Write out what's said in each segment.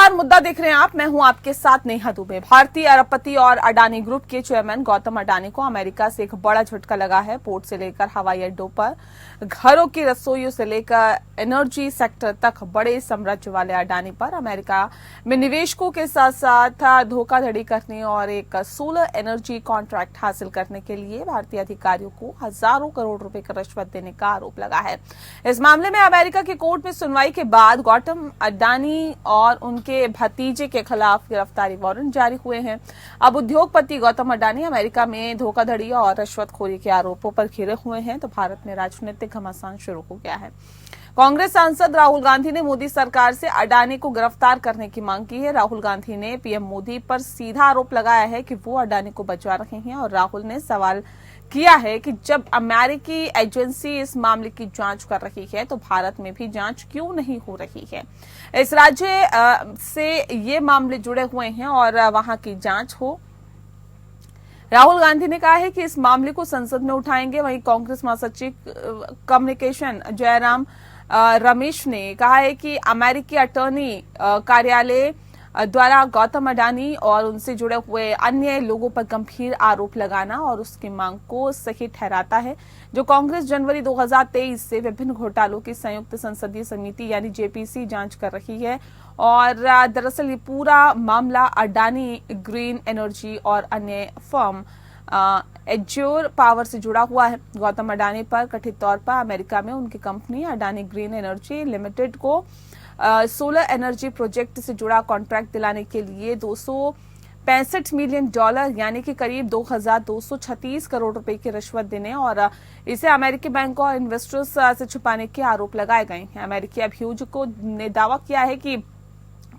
नमस्कार, मुद्दा देख रहे हैं आप। मैं हूं आपके साथ नेहा दुबे। भारतीय अरबपति और अडानी ग्रुप के चेयरमैन गौतम अडानी को अमेरिका से एक बड़ा झटका लगा है। पोर्ट से लेकर हवाई अड्डों पर, घरों की रसोइयों से लेकर एनर्जी सेक्टर तक बड़े साम्राज्य वाले अडानी पर अमेरिका में निवेशकों के साथ साथ धोखाधड़ी करने और एक सोलर एनर्जी कॉन्ट्रैक्ट हासिल करने के लिए भारतीय अधिकारियों को हजारों करोड़ रुपए का रिश्वत देने का आरोप लगा है। इस मामले में अमेरिका की कोर्ट में सुनवाई के बाद गौतम अडानी और उनके भतीजे के खिलाफ गिरफ्तारी वारंट जारी हुए हैं। अब उद्योगपति गौतम अडानी अमेरिका में धोखाधड़ी और रिश्वतखोरी के आरोपों पर घिरे हुए हैं, तो भारत में राजनीतिक घमासान शुरू हो गया है। कांग्रेस सांसद राहुल गांधी ने मोदी सरकार से अडानी को गिरफ्तार करने की मांग की है। राहुल गांधी ने पीएम मोदी पर सीधा आरोप लगाया है कि वो अडानी को बचा रहे हैं और राहुल ने सवाल किया है कि जब अमेरिकी एजेंसी इस मामले की जांच कर रही है तो भारत में भी जांच क्यों नहीं हो रही है। इस राज्य से ये मामले जुड़े हुए हैं और वहां की जांच हो। राहुल गांधी ने कहा है कि इस मामले को संसद में उठाएंगे। वहीं कांग्रेस महासचिव कम्युनिकेशन जयराम रमेश ने कहा है कि अमेरिकी अटॉर्नी कार्यालय द्वारा गौतम अडानी और उनसे जुड़े हुए अन्य लोगों पर गंभीर आरोप लगाना और उसकी मांग को सही ठहराता है। जो कांग्रेस जनवरी 2023 से विभिन्न घोटालों की संयुक्त संसदीय समिति यानी जेपीसी जांच कर रही है और दरअसल ये पूरा मामला अडानी ग्रीन एनर्जी और अन्य फर्म एज्योर पावर से जुड़ा हुआ है। गौतम अडानी पर कथित तौर पर अमेरिका में उनकी company Adani green energy limited को सोलर एनर्जी प्रोजेक्ट से जुड़ा कॉन्ट्रैक्ट दिलाने के लिए $265 मिलियन यानी कि करीब 2,236 करोड़ रुपए की रिश्वत देने और इसे अमेरिकी बैंकों और इन्वेस्टर्स से छुपाने के आरोप लगाए गए हैं। अमेरिकी अभियोजकों ने दावा किया है कि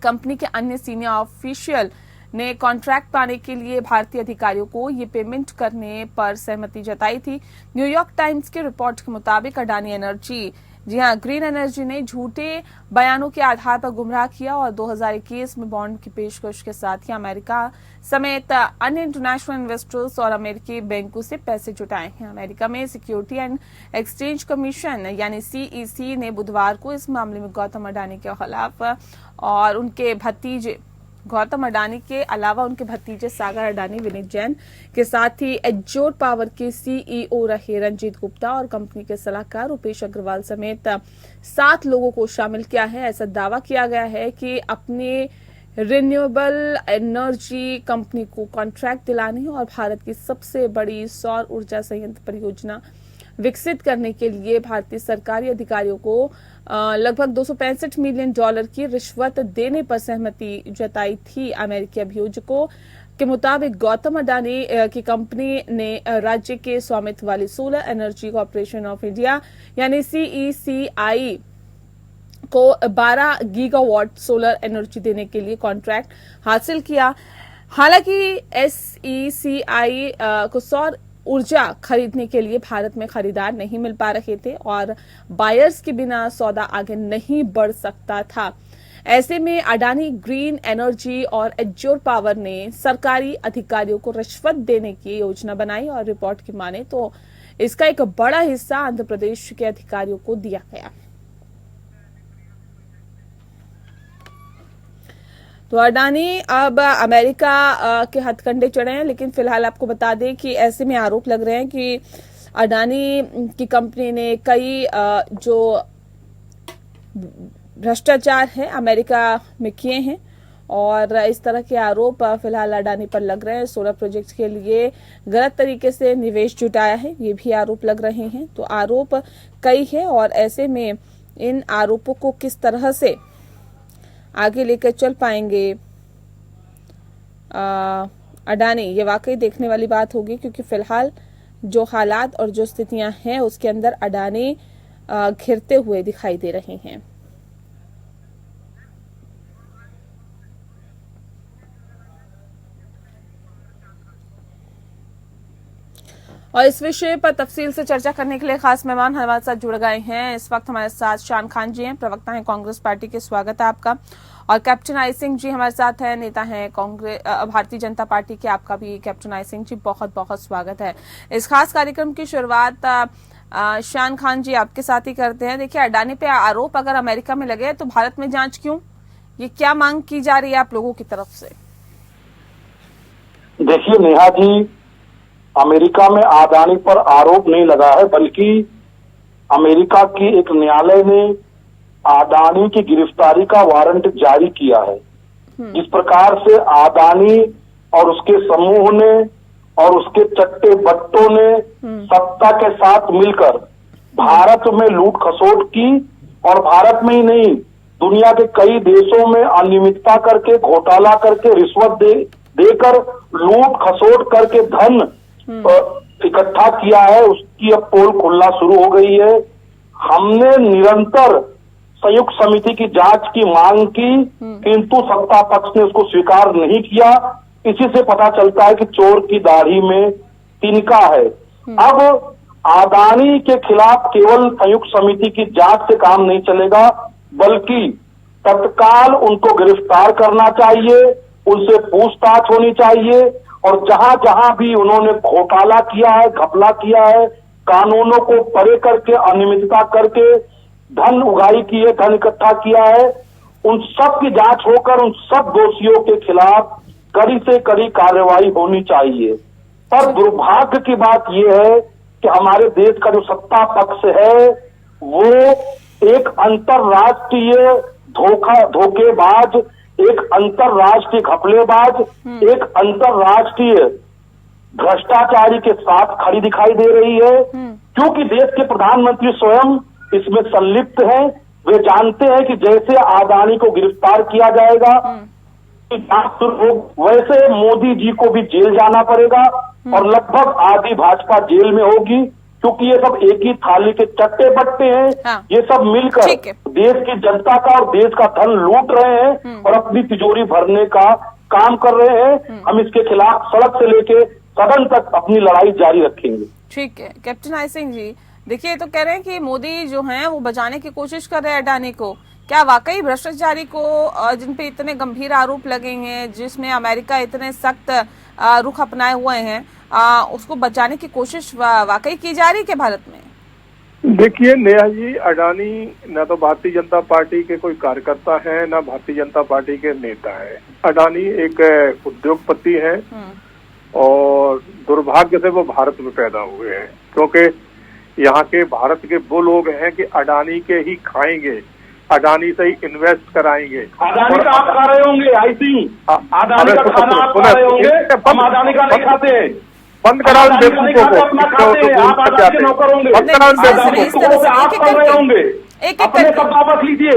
कंपनी के अन्य सीनियर ऑफिशियल ने कॉन्ट्रैक्ट पाने के लिए भारतीय अधिकारियों को ये पेमेंट करने पर सहमति जताई थी। न्यूयॉर्क टाइम्स की रिपोर्ट के मुताबिक अडानी एनर्जी ग्रीन एनर्जी ने झूठे बयानों के आधार पर गुमराह किया और 2021 में बॉन्ड की पेशकश के साथ ही अमेरिका समेत अन्य इंटरनेशनल इन्वेस्टर्स और अमेरिकी बैंकों से पैसे जुटाए हैं। अमेरिका में सिक्योरिटी एंड एक्सचेंज कमीशन यानी सीईसी ने बुधवार को इस मामले में गौतम अडानी के खिलाफ और उनके भतीजे गौतम अडानी के अलावा उनके भतीजे सागर अडानी, विनीत जैन के साथ ही एज्योर पावर के सीईओ रहे रंजीत गुप्ता और कंपनी के सलाहकार रुपेश अग्रवाल समेत 7 लोगों को शामिल किया है। ऐसा दावा किया गया है कि अपने रिन्यूएबल एनर्जी कंपनी को कॉन्ट्रैक्ट दिलाने और भारत की सबसे बड़ी सौर ऊर्जा संयंत्र परियोजना विकसित करने के लिए भारतीय सरकारी अधिकारियों को लगभग $265 मिलियन की रिश्वत देने पर सहमति जताई थी। अमेरिकी अभियोजकों के मुताबिक गौतम अडानी की कंपनी ने राज्य के स्वामित्व वाली solar energy corporation of India यानी CECI को 12 गीगावाट सोलर एनर्जी देने के लिए कॉन्ट्रैक्ट हासिल किया। हालांकि SECI को सौर ऊर्जा खरीदने के लिए भारत में खरीदार नहीं मिल पा रहे थे और बायर्स के बिना सौदा आगे नहीं बढ़ सकता था। ऐसे में अडानी ग्रीन एनर्जी और एज्योर पावर ने सरकारी अधिकारियों को रिश्वत देने की योजना बनाई और रिपोर्ट की माने तो इसका एक बड़ा हिस्सा आंध्र प्रदेश के अधिकारियों को दिया गया। तो अडानी अब अमेरिका के हथकंडे चढ़े हैं, लेकिन फिलहाल आपको बता दें कि ऐसे में आरोप लग रहे हैं कि अडानी की कंपनी ने कई जो भ्रष्टाचार है अमेरिका में किए हैं और इस तरह के आरोप फिलहाल अडानी पर लग रहे हैं। सोलर प्रोजेक्ट के लिए गलत तरीके से निवेश जुटाया है, ये भी आरोप लग रहे हैं। तो आरोप कई है और ऐसे में इन आरोपों को किस तरह से आगे लेकर चल पाएंगे अडानी, ये वाकई देखने वाली बात होगी, क्योंकि फिलहाल जो हालात और जो स्थितियां हैं उसके अंदर अडानी घिरते हुए दिखाई दे रहे हैं। और इस विषय पर तफसील से चर्चा करने के लिए खास मेहमान हमारे साथ जुड़ गए हैं। इस वक्त हमारे साथ शान खान जी हैं, प्रवक्ता हैं कांग्रेस पार्टी के। स्वागत है आपका। और कैप्टन आई सिंह जी हमारे साथ हैं, नेता हैं कांग्रेस भारतीय जनता पार्टी के। आपका भी कैप्टन आई सिंह जी बहुत बहुत स्वागत है। इस खास कार्यक्रम की शुरुआत शान खान जी आपके साथ ही करते हैं। देखिए, अडानी पे आरोप अगर अमेरिका में लगे तो भारत में जांच क्यों, ये क्या मांग की जा रही है आप लोगों की तरफ से? देखिए नेहा जी, अमेरिका में अडानी पर आरोप नहीं लगा है, बल्कि अमेरिका की एक न्यायालय ने अडानी की गिरफ्तारी का वारंट जारी किया है। जिस प्रकार से अडानी और उसके समूह ने और उसके चट्टे बट्टों ने सत्ता के साथ मिलकर भारत में लूट खसोट की, और भारत में ही नहीं दुनिया के कई देशों में अनियमितता करके, घोटाला करके, रिश्वत देकर लूट खसोट करके धन इकट्ठा किया है, उसकी अब पोल खुलना शुरू हो गई है। हमने निरंतर संयुक्त समिति की जांच की मांग की, किंतु सत्ता पक्ष ने उसको स्वीकार नहीं किया। इसी से पता चलता है कि चोर की दाढ़ी में तिनका है। अब अडानी के खिलाफ केवल संयुक्त समिति की जांच से काम नहीं चलेगा, बल्कि तत्काल उनको गिरफ्तार करना चाहिए, उनसे पूछताछ होनी चाहिए, और जहां जहां भी उन्होंने घोटाला किया है, घपला किया है, कानूनों को परे करके, अनियमितता करके धन उगाही की है, धन इकट्ठा किया है, उन सब की जांच होकर उन सब दोषियों के खिलाफ कड़ी से कड़ी कार्रवाई होनी चाहिए। पर दुर्भाग्य की बात यह है कि हमारे देश का जो सत्ता पक्ष है वो एक अंतरराष्ट्रीय धोखेबाज, एक अंतरराष्ट्रीय घपलेबाज, एक अंतरराष्ट्रीय भ्रष्टाचारी के साथ खड़ी दिखाई दे रही है। क्योंकि देश के प्रधानमंत्री स्वयं इसमें संलिप्त हैं। वे जानते हैं कि जैसे अडानी को गिरफ्तार किया जाएगा, वैसे मोदी जी को भी जेल जाना पड़ेगा, और लगभग आधी भाजपा जेल में होगी, क्योंकि ये सब एक ही थाली के चट्टे बट्टे हैं। हाँ। ये सब मिलकर देश की जनता का और देश का धन लूट रहे हैं और अपनी तिजोरी भरने का काम कर रहे हैं। हम इसके खिलाफ सड़क से लेके सदन तक अपनी लड़ाई जारी रखेंगे। ठीक है कैप्टन आई सिंह जी, देखिए तो कह रहे हैं कि मोदी जो हैं वो बचाने की कोशिश कर रहे हैं अडानी को। क्या वाकई भ्रष्टाचारी को, जिन पे इतने गंभीर आरोप लगे हैं, जिसमें अमेरिका इतने सख्त रुख अपनाए हुए हैं, उसको बचाने की कोशिश वाकई की जा रही है क्या भारत में? देखिए नेहा जी, अडानी न तो भारतीय जनता पार्टी के कोई कार्यकर्ता है, न भारतीय जनता पार्टी के नेता है। अडानी एक उद्योगपति है और दुर्भाग्य से वो भारत में पैदा हुए हैं, क्योंकि यहाँ के भारत के वो लोग हैं कि अडानी के ही खाएंगे, अडानी से ही इन्वेस्ट कराएंगे। अडानी का आप खा रहे होंगे, आई सिंह, अडानी का खाना आप खा रहे होंगे, हम अडानी का नहीं खाते हैं। बंद कराओ बेवकूफों को, आप कर रहे होंगे, अपने सब वापस लीजिए।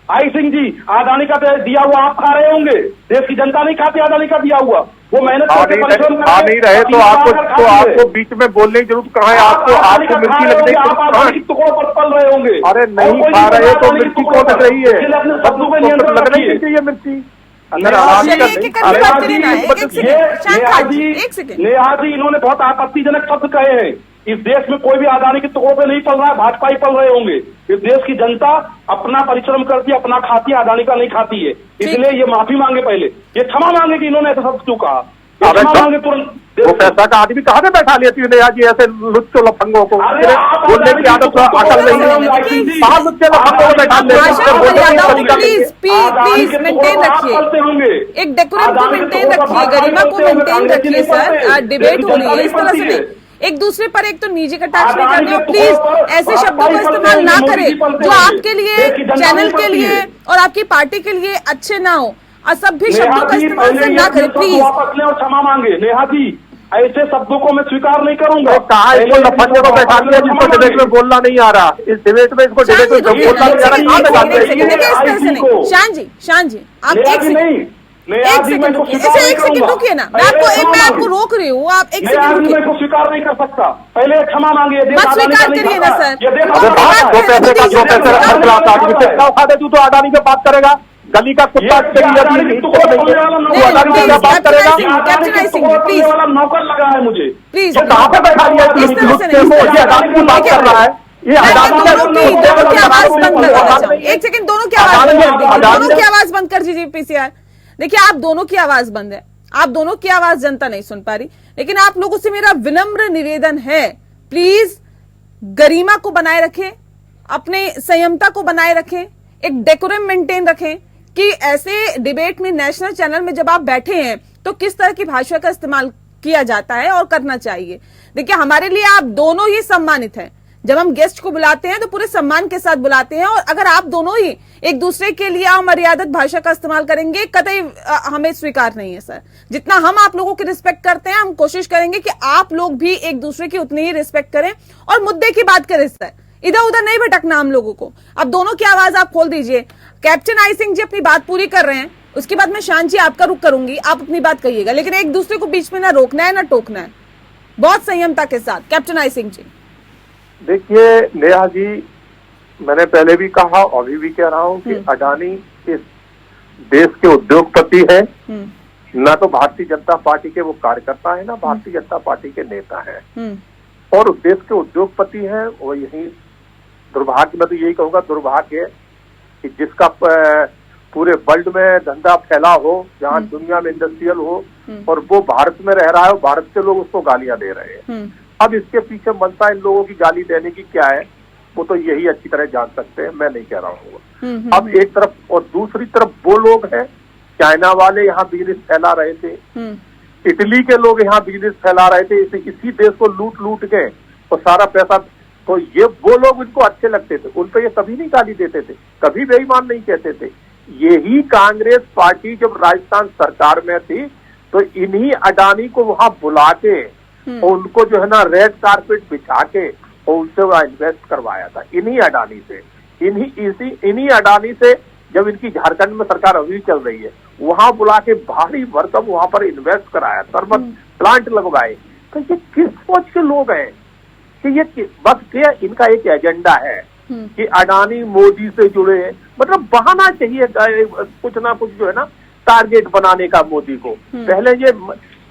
आई सिंह जी, अडानी का दिया हुआ आप खा रहे होंगे, देश की जनता नहीं खाती अडानी का दिया हुआ। वो मेहनत करके परिश्रम खा नहीं रहे तो आपको बीच में बोलने की जरूरत कहाँ है? आपको मिर्ची लगने की टुकड़ों पर पल रहे होंगे। अरे नहीं खा रहे तो मिर्ची कौन लग रही है? लगना ही चाहिए मिर्ची। नेहा जी, इन्होंने बहुत आपत्तिजनक शब्द कहे हैं। इस देश में कोई भी अडानी के टुकड़ों पे नहीं पल रहा है, भाजपा ही पल रहे होंगे। इस देश की जनता अपना परिश्रम करती है, अपना खाती है, अडानी का नहीं खाती है। इसलिए ये माफी मांगे, पहले ये क्षमा मांगे कि इन्होंने ऐसा शब्द क्यों कहा। क्षमा मांगे तुरंत। वो पैसा का आदमी कहाँ से बैठा लेती है नेहा जी ऐसे लुच्चे लफंगों को? बोलने की आदत अकल नहीं है। कहाँ लुच्चे लफंगों को बैठा प्लीज मेंटेन रखिए, एक डेकोरम को मेंटेन रखिए, गरिमा को मेंटेन रखिए सर। डिबेट हो रही है इस तरह से नहीं, एक दूसरे पर एक तो निजी कटाक्ष नहीं करनी हो। प्लीज ऐसे शब्दों का इस्तेमाल ना करें जो आपके लिए, चैनल के लिए और आपकी पार्टी के लिए अच्छे ना हो। असभ्य शब्दों का इस्तेमाल से ना करें प्लीज। वापस लें और क्षमा मांगे। नेहा जी, ऐसे शब्दों को मैं स्वीकार नहीं करूंगा। कहा इसको लफंगे को बैठा दिया जिसको डिबेट में बोलना नहीं आ रहा। इस डिबेट में इसको डिबेट में बोलना नहीं आ रहा। शान जी आप एक सेकंड रुकिए ना, मैं आपको रोक रही हूँ, आप एक सेकंड रुकिए। मैं स्वीकार नहीं कर सकता, पहले क्षमा मांगिए। मत स्वीकार करिए ना सर। तू तो अडानी पे बात करेगा, गली का कुत्ता बात करेगा। नौकर लगा है मुझे, प्लीज कहाँ पे बैठा लिया? बात कर रहा है दोनों की आवाज बंद कर, एक सेकंड, दोनों की आवाज बंद कर दीजिए पीसीआर। देखिए आप दोनों की आवाज बंद है, आप दोनों की आवाज जनता नहीं सुन पा रही, लेकिन आप लोगों से मेरा विनम्र निवेदन है, प्लीज गरिमा को बनाए रखें, अपने संयमता को बनाए रखें, एक डेकोरम मेंटेन रखें। कि ऐसे डिबेट में नेशनल चैनल में जब आप बैठे हैं तो किस तरह की भाषा का इस्तेमाल किया जाता है और करना चाहिए। देखिए, हमारे लिए आप दोनों ही सम्मानित हैं। जब हम गेस्ट को बुलाते हैं तो पूरे सम्मान के साथ बुलाते हैं, और अगर आप दोनों ही एक दूसरे के लिए अमर्यादित भाषा का इस्तेमाल करेंगे, कतई हमें स्वीकार नहीं है सर। जितना हम आप लोगों की रिस्पेक्ट करते हैं, हम कोशिश करेंगे कि आप लोग भी एक दूसरे की उतनी ही रिस्पेक्ट करें और मुद्दे की बात करें सर। इधर उधर नहीं भटकना हम लोगों को। अब दोनों की आवाज आप खोल दीजिए। कैप्टन आई सिंह जी अपनी बात पूरी कर रहे हैं, उसके बाद मैं शांत जी आपका रुख करूंगी, आप अपनी बात कहिएगा, लेकिन एक दूसरे को बीच में ना रोकना है ना टोकना है, बहुत संयमता के साथ। कैप्टन आई सिंह जी। देखिए नेहा जी, मैंने पहले भी कहा और अभी भी कह रहा हूं कि अडानी इस देश के उद्योगपति है, ना तो भारतीय जनता पार्टी के वो कार्यकर्ता है, ना भारतीय जनता पार्टी के नेता है। और उस देश के उद्योगपति हैं, वो यही दुर्भाग्य, मैं तो यही कहूंगा दुर्भाग्य कि जिसका पूरे वर्ल्ड में धंधा फैला हो, जहां दुनिया में इंडस्ट्रियल हो, और वो भारत में रह रहा है, भारत के लोग उसको गालियां दे रहे हैं। अब इसके पीछे मनसा इन लोगों की गाली देने की क्या है, वो तो यही अच्छी तरह जान सकते हैं, मैं नहीं कह रहा हूँ। अब एक तरफ, और दूसरी तरफ वो लोग हैं, चाइना वाले यहाँ बिजनेस फैला रहे थे, इटली के लोग यहाँ बिजनेस फैला रहे थे, इसी देश को लूट लूट के और सारा पैसा, तो ये वो लोग इनको अच्छे लगते थे, उन पर ये कभी नहीं गाली देते थे, कभी बेईमान नहीं कहते थे। यही कांग्रेस पार्टी जब राजस्थान सरकार में थी तो इन्हीं अडानी को वहां बुला के और उनको जो है ना रेड कारपेट बिछा के और उनसे वहां इन्वेस्ट करवाया था, इन्हीं अडानी से। इन्हीं अडानी से जब इनकी झारखंड में सरकार अभी चल रही है, वहां बुला के भारी भरकम वहां पर इन्वेस्ट कराया, थर्मल प्लांट लगवाए। तो ये किस सोच के लोग हैं कि ये बस क्या इनका एक एजेंडा है कि अडानी मोदी से जुड़े, मतलब बहाना चाहिए कुछ ना कुछ जो है ना टारगेट बनाने का मोदी को। पहले ये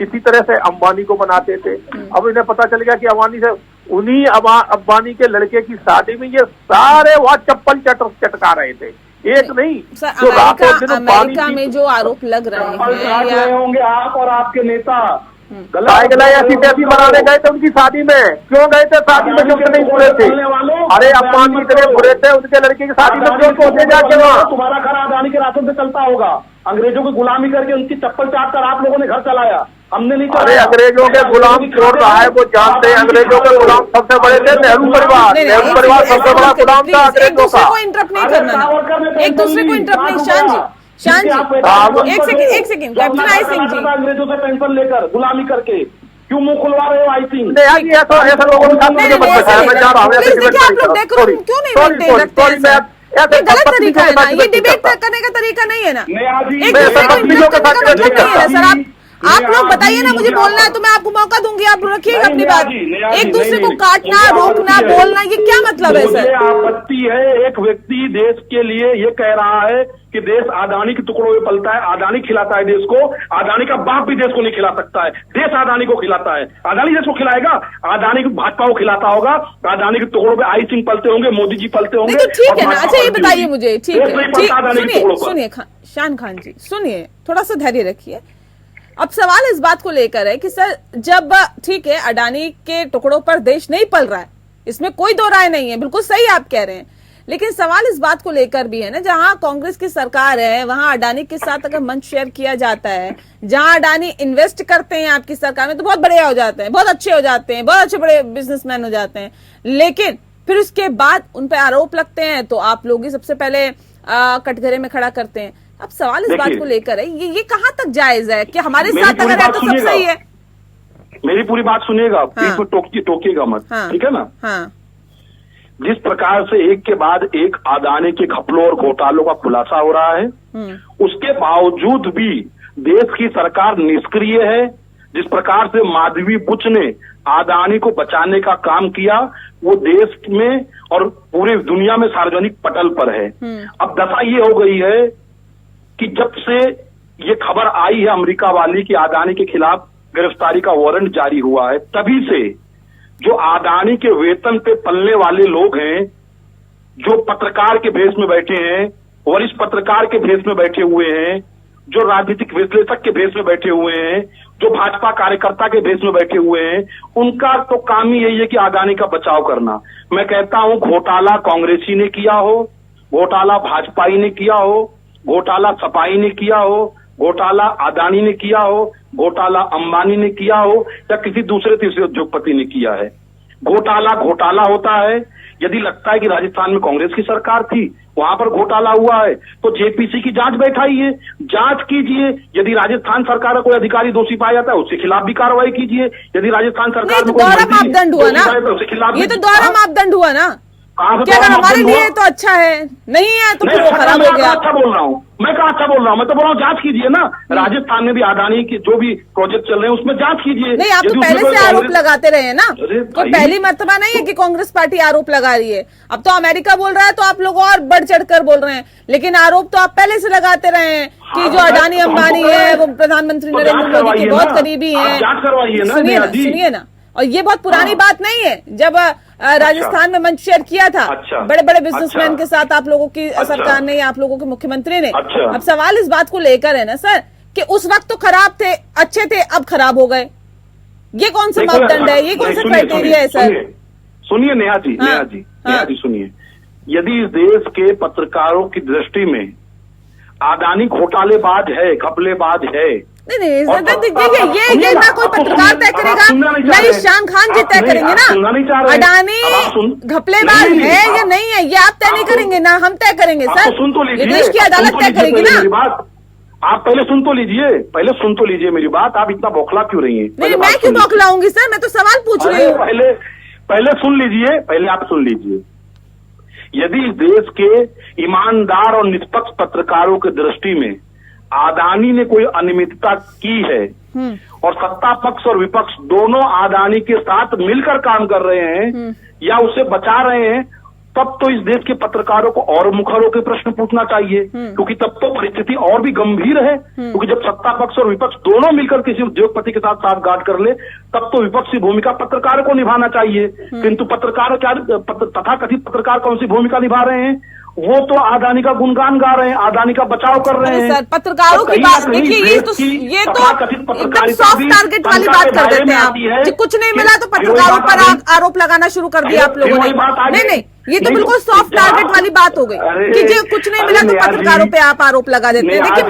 इसी तरह से अंबानी को बनाते थे, अब इन्हें पता चल गया कि अंबानी से उन्हीं अंबानी के लड़के की शादी में ये सारे वहां चप्पल चटका रहे थे, एक नहीं। सर, अमेरिका में जो आरोप लग रहे हैं होंगे आप और आपके नेता ऐसी बनाने गए थे उनकी शादी में, क्यों गए थे शादी में जब नहीं बुरे थे? अरे अंबानी इतने बुरे थे, उनके लड़के की शादी में क्यों पहुंचे जाके वहाँ? तुम्हारा घर अडानी के रास्तों से चलता होगा, अंग्रेजों की गुलामी करके उनकी चप्पल चाट कर आप लोगों ने घर चलाया, हमने नहीं। अरे अंग्रेजों के गुलाम छोड़ रहा है, वो जानते हैं अंग्रेजों के गुलाम सबसे बड़े थे नेहरू परिवार सबसे बड़ा गुलाम था अंग्रेजों का। इंटरप्ट नहीं करना, एक दूसरे को इंटरप्ट नहीं। शान जी एक सेकंड कैप्टन आई सिंह जी, अंग्रेजों से पेंशन लेकर गुलामी करके क्यों मुंह खुलवा रहे हो आई सिंह? ऐसा लोगों के साथ मुझे मत बताया, मैं जा रहा हूँ। क्यों नहीं मेंटेन रखते हैं? गलत तरीका है ना, ये डिबेट करने का तरीका नहीं है ना, एक दूसरे को इंटरप्ट करने का मतलब नहीं है ना सर। आप लोग बताइए ना, मुझे बोलना है तो मैं आपको मौका दूंगी, आप रखिएगा अपनी बात। एक दूसरे को काटना, रोकना, बोलना, ये क्या मतलब है सर? आपत्ति है, एक व्यक्ति देश के लिए ये कह रहा है कि देश अडानी के टुकड़ों में पलता है, अडानी खिलाता है देश को, अडानी का बाप भी देश को नहीं खिला सकता है, देश अडानी को खिलाता है। अडानी देश को खिलाएगा? अडानी की भाजपा को खिलाता होगा, अडानी के टुकड़ों पे आई सिंह पलते होंगे, मोदी जी पलते होंगे। तो ठीक है ना, अच्छा ये बताइए मुझे, ठीक है, सुनिए शान खान जी, सुनिए, थोड़ा सा धैर्य रखिए। अब सवाल इस बात को लेकर है कि सर, जब ठीक है अडानी के टुकड़ों पर देश नहीं पल रहा है, इसमें कोई दो राय नहीं है, बिल्कुल सही आप कह रहे हैं, लेकिन सवाल इस बात को लेकर भी है ना, जहां कांग्रेस की सरकार है वहां अडानी के साथ अगर मंच शेयर किया जाता है, जहां अडानी इन्वेस्ट करते हैं आपकी सरकार में, तो बहुत बढ़िया हो जाते हैं, बहुत अच्छे हो जाते हैं, बहुत अच्छे बड़े बिजनेसमैन हो जाते हैं, लेकिन फिर उसके बाद उन पर आरोप लगते हैं तो आप लोग ही सबसे पहले कटघरे में खड़ा करते हैं। अब सवाल इस बात को लेकर है, ये कहां तक जायज है कि हमारे साथ अगर है तो सब सही है? मेरी पूरी बात सुनिएगा, प्लीज टोकिएगा मत, ठीक है ना? हाँ। जिस प्रकार से एक के बाद एक अडानी के घपलों और घोटालों का खुलासा हो रहा है, उसके बावजूद भी देश की सरकार निष्क्रिय है। जिस प्रकार से माधवी बुच ने अडानी को बचाने का काम किया, वो देश में और पूरी दुनिया में सार्वजनिक पटल पर है। अब दशा ये हो गई है कि जब से ये खबर आई है अमेरिका वाली कि अडानी के खिलाफ गिरफ्तारी का वारंट जारी हुआ है, तभी से जो अडानी के वेतन पे पलने वाले लोग हैं, जो पत्रकार के भेष में बैठे हैं, वरिष्ठ पत्रकार के भेष में बैठे हुए हैं, जो राजनीतिक विश्लेषक के भेष में बैठे हुए हैं, जो भाजपा कार्यकर्ता के भेष में बैठे हुए हैं, उनका तो काम ही यही है कि अडानी का बचाव करना। मैं कहता हूं घोटाला कांग्रेसी ने किया हो, घोटाला भाजपाई ने किया हो, घोटाला सपाई ने किया हो, घोटाला अडानी ने किया हो, घोटाला अंबानी ने किया हो, या किसी दूसरे तीसरे उद्योगपति ने किया है। घोटाला घोटाला होता है। यदि लगता है कि राजस्थान में कांग्रेस की सरकार थी, वहां पर घोटाला हुआ है, तो जेपीसी की जांच बैठाइए, जांच कीजिए। यदि राजस्थान सरकार का कोई अधिकारी दोषी पाया जाता है, उसके खिलाफ भी कार्रवाई कीजिए। यदि राजस्थान सरकार में दोहरा मापदंड हुआ ना, उसके खिलाफ ये तो दोहरा मापदंड हुआ ना। क्या अगर हमारे लिए तो अच्छा है, नहीं है तो फिर वो खराब हो गया। अच्छा बोल रहा हूँ मैं, कहा अच्छा बोल रहा हूँ मैं, तो बोल रहा हूँ जांच कीजिए ना। राजस्थान में भी अडानी के जो भी प्रोजेक्ट चल रहे हैं उसमें जांच कीजिए। नहीं, आप तो पहले से आरोप लगाते रहे हैं ना, कोई पहली मर्तबा नहीं है कि कांग्रेस पार्टी आरोप लगा रही है। अब तो अमेरिका बोल रहा है तो आप लोग और बढ़ चढ़कर बोल रहे हैं, लेकिन आरोप तो आप पहले से लगाते रहे हैं कि जो अडानी अंबानी है वो प्रधानमंत्री नरेंद्र मोदी के बहुत करीबी है। जांच करवाइए ना। सुनिए ना, और ये बहुत पुरानी बात नहीं है। जब राजस्थान में मंच शेयर किया था बड़े बड़े बिजनेसमैन के साथ आप लोगों की सरकार ने या आप लोगों के मुख्यमंत्री ने। अब सवाल इस बात को लेकर है ना सर कि उस वक्त तो खराब थे, अच्छे थे, अब खराब हो गए। ये कौन सा मापदंड है, ये कौन सा क्राइटेरिया है सर? सुनिए नेहा जी सुनिए, यदि इस देश के पत्रकारों की दृष्टि में अडानी घोटालेबाज है, घपलेबाज है, नहीं देखिए ये ना कोई पत्रकार तय करेगा, नहीं शान खान जी तय करेंगे ना अडानी घपलेबाज है या नहीं है, ये आप तय नहीं करेंगे ना, हम तय करेंगे सर। सुन तो लीजिए, ये देश की अदालत तय करेगी ना। आप पहले सुन तो लीजिए मेरी बात। आप इतना बौखला क्यों रही हैं? नहीं, मैं क्यों बौखलाऊंगी सर, मैं तो सवाल पूछ रही हूँ। पहले सुन लीजिए, पहले आप सुन लीजिए। यदि इस देश के ईमानदार और निष्पक्ष पत्रकारों की दृष्टि में अडानी ने कोई अनियमितता की है और सत्ता पक्ष और विपक्ष दोनों अडानी के साथ मिलकर काम कर रहे हैं या उसे बचा रहे हैं, तब तो इस देश के पत्रकारों को और मुखर होकर प्रश्न पूछना चाहिए, क्योंकि तब तो परिस्थिति और भी गंभीर है। क्योंकि जब सत्ता पक्ष और विपक्ष दोनों मिलकर किसी उद्योगपति के साथ साठगांठ कर ले, तब तो विपक्ष की भूमिका पत्रकारों को निभाना चाहिए। किंतु पत्रकार क्या तथाकथित पत्रकार कौन सी भूमिका निभा रहे हैं? वो तो अडानी का गुणगान गा रहे हैं, अडानी का बचाव कर रहे हैं। सर पत्रकारों की बात देखिए, ये तो एकदम सॉफ्ट टारगेट वाली बात कर देते हैं आप। कुछ नहीं मिला तो पत्रकारों पर आरोप लगाना शुरू कर दिया आप लोगों ने। नहीं, ये तो बिल्कुल सॉफ्ट टारगेट वाली बात हो गई कि जो कुछ नहीं मिला तो पत्रकारों पे आप आरोप लगा देते हैं। देखिए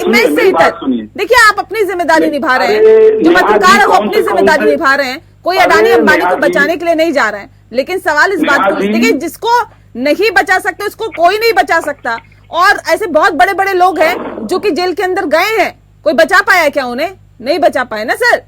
मैं इससे इधर देखिए, आप अपनी जिम्मेदारी निभा रहे हैं, जो पत्रकार है वो अपनी जिम्मेदारी निभा रहे हैं, कोई अडानी अंबानी को बचाने के लिए नहीं जा रहे हैं। लेकिन सवाल इस बात को देखिए, जिसको नहीं बचा सकते उसको कोई नहीं बचा सकता। और ऐसे बहुत बड़े बड़े लोग हैं जो कि जेल के अंदर गए हैं, कोई बचा पाया क्या उन्हें? नहीं बचा पाए ना सर,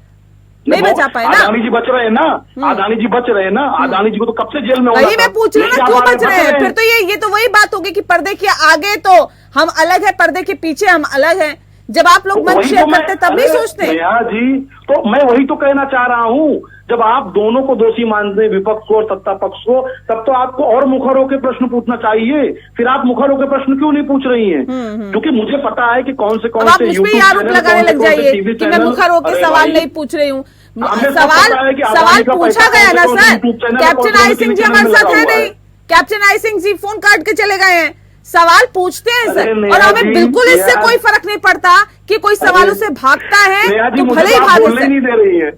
नहीं बचा पाए ना। अडानी जी बच रहे हैं ना, अडानी जी बच रहे हैं ना, अडानी जी को तो कब से जेल में वही मैं पूछ रही हूँ ना, क्यों बच रहे हैं? फिर तो ये तो वही बात होगी कि पर्दे के आगे तो हम अलग है, पर्दे के पीछे हम अलग हैं। जब आप लोग मंच शेयर करते तब नहीं सोचते? जी तो मैं वही तो कहना चाह रहा हूँ, जब आप दोनों को दोषी मानते हैं, विपक्ष को और सत्ता पक्ष को, तब तो आपको और मुखर होकर प्रश्न पूछना चाहिए। फिर आप मुखर होकर प्रश्न क्यों नहीं पूछ रही हैं? क्योंकि मुझे पता है कि कौन से यूट्यूब आरोप लगाने लग जाइए कि मैं मुखर होकर सवाल नहीं पूछ रही हूँ। सवाल पूछा गया ना sir. Captain I Singh ji हमारे साथ है नहीं, captain I Singh ji phone काट के चले गए हैं। सवाल पूछते हैं सर, और हमें बिल्कुल इससे कोई फर्क नहीं पड़ता कि कोई सवालों से भागता है तो भले ही भागे। नहीं दे रही है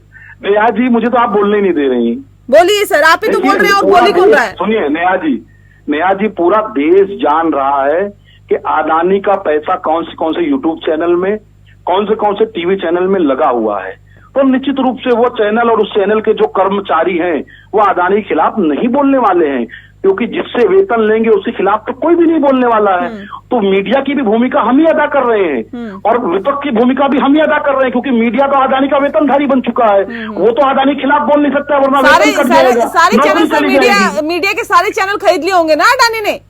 नेहा जी, मुझे तो आप बोलने नहीं दे रही। बोलिए सर, आप ही तो बोल रहे हैं और बोली कौन रहा है? सुनिए नेहा जी पूरा देश जान रहा है कि अडानी का पैसा कौन से यूट्यूब चैनल में, कौन से टीवी चैनल में लगा हुआ है। तो निश्चित रूप से वो चैनल और उस चैनल के जो कर्मचारी हैं वो अडानी के खिलाफ नहीं बोलने वाले हैं, क्योंकि जिससे वेतन लेंगे उसके खिलाफ तो कोई भी नहीं बोलने वाला है। तो मीडिया की भी भूमिका हम ही अदा कर रहे हैं और विपक्ष की भूमिका भी हम ही अदा कर रहे हैं, क्योंकि मीडिया तो अडानी का वेतनधारी बन चुका है। वो तो अडानी के खिलाफ बोल नहीं सकता, वरना सारे चैनल मीडिया के सारे चैनल खरीद लिए होंगे ना अडानी ने,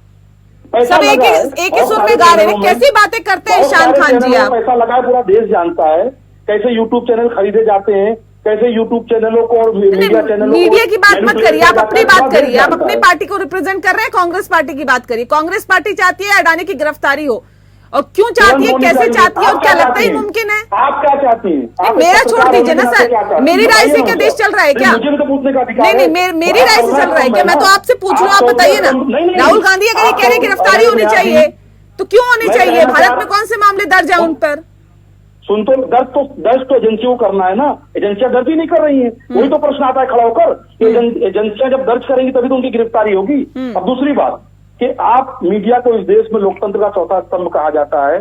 सब एक ही सुर में गा रहे हैं। कैसी बातें करते हैं शान खान जी? आप पैसा लगाए, पूरा देश जानता है कैसे यूट्यूब चैनल खरीदे जाते हैं, कैसे यूट्यूब चैनलों को और मीडिया की बात मत करिए, आप अपनी बात करिए। आप अपनी पार्टी को रिप्रेजेंट कर रहे हैं, कांग्रेस पार्टी की बात करिए। कांग्रेस पार्टी चाहती है अडानी की गिरफ्तारी हो, और क्यों चाहती है, कैसे चाहती है और क्या लगता है मुमकिन है? आप क्या चाहती हैं? मेरा छोड़ दीजिए ना सर, मेरी राय से क्या देश चल रहा है क्या? मुझे तो पूछने का अधिकार नहीं, मेरी राय से चल रहा है क्या? मैं तो आपसे पूछ रहा हूँ, आप बताइए ना। राहुल गांधी अगर ये कह रहे गिरफ्तारी होनी चाहिए तो क्यों होनी चाहिए? भारत में कौन से मामले दर्ज है उन पर? सुन तो दर्ज तो एजेंसियों को करना है ना, एजेंसियां दर्ज ही नहीं कर रही हैं। वही तो प्रश्न आता है खड़ा होकर, एजेंसियां जब दर्ज करेंगी तभी तो उनकी गिरफ्तारी होगी। अब दूसरी बात, कि आप मीडिया को इस देश में लोकतंत्र का चौथा स्तंभ कहा जाता है।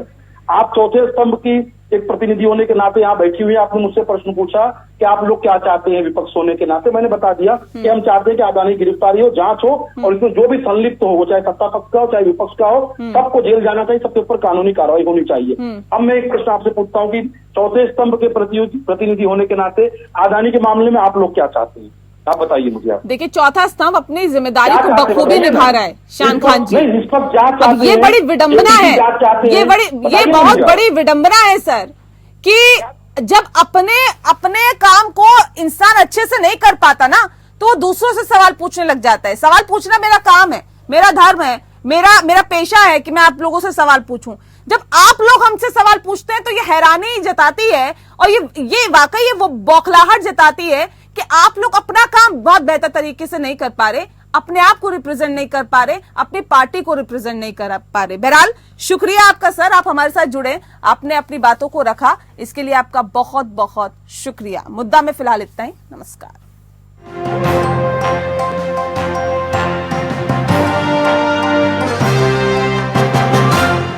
आप चौथे स्तंभ की एक प्रतिनिधि होने के नाते यहाँ बैठी हुई हैं। आपने मुझसे प्रश्न पूछा कि आप लोग क्या चाहते हैं विपक्ष होने के नाते। मैंने बता दिया कि हम चाहते हैं कि अडानी की गिरफ्तारी हो, जांच हो और इसमें जो भी संलिप्त हो, वो चाहे सत्ता पक्ष का हो चाहे विपक्ष का हो, सबको जेल जाना चाहिए, सबके ऊपर कानूनी कार्रवाई होनी चाहिए। अब मैं एक प्रश्न आपसे पूछता हूँ कि चौथे स्तंभ के प्रतिनिधि होने के नाते अडानी के मामले में आप लोग क्या चाहते हैं, आप बताइए मुझे। आप देखिए, चौथा स्तंभ अपनी जिम्मेदारी को बखूबी निभा रहा है शान खान जी। अब ये बड़ी विडंबना है, ये बहुत बड़ी विडंबना है सर, कि जब अपने काम को इंसान अच्छे से नहीं कर पाता ना, तो वो दूसरों से सवाल पूछने लग जाता है। सवाल पूछना मेरा काम है, मेरा धर्म है, मेरा पेशा है कि मैं आप लोगों से सवाल पूछूं। जब आप लोग हमसे सवाल पूछते हैं तो ये हैरानी जताती है और ये वाकई वो बौखलाहट जताती है कि आप लोग अपना काम बहुत बेहतर तरीके से नहीं कर पा रहे, अपने आप को रिप्रेजेंट नहीं कर पा रहे, अपनी पार्टी को रिप्रेजेंट नहीं कर पा रहे। बहरहाल शुक्रिया आपका सर, आप हमारे साथ जुड़े, आपने अपनी बातों को रखा, इसके लिए आपका बहुत बहुत शुक्रिया। मुद्दा में फिलहाल इतना ही, नमस्कार।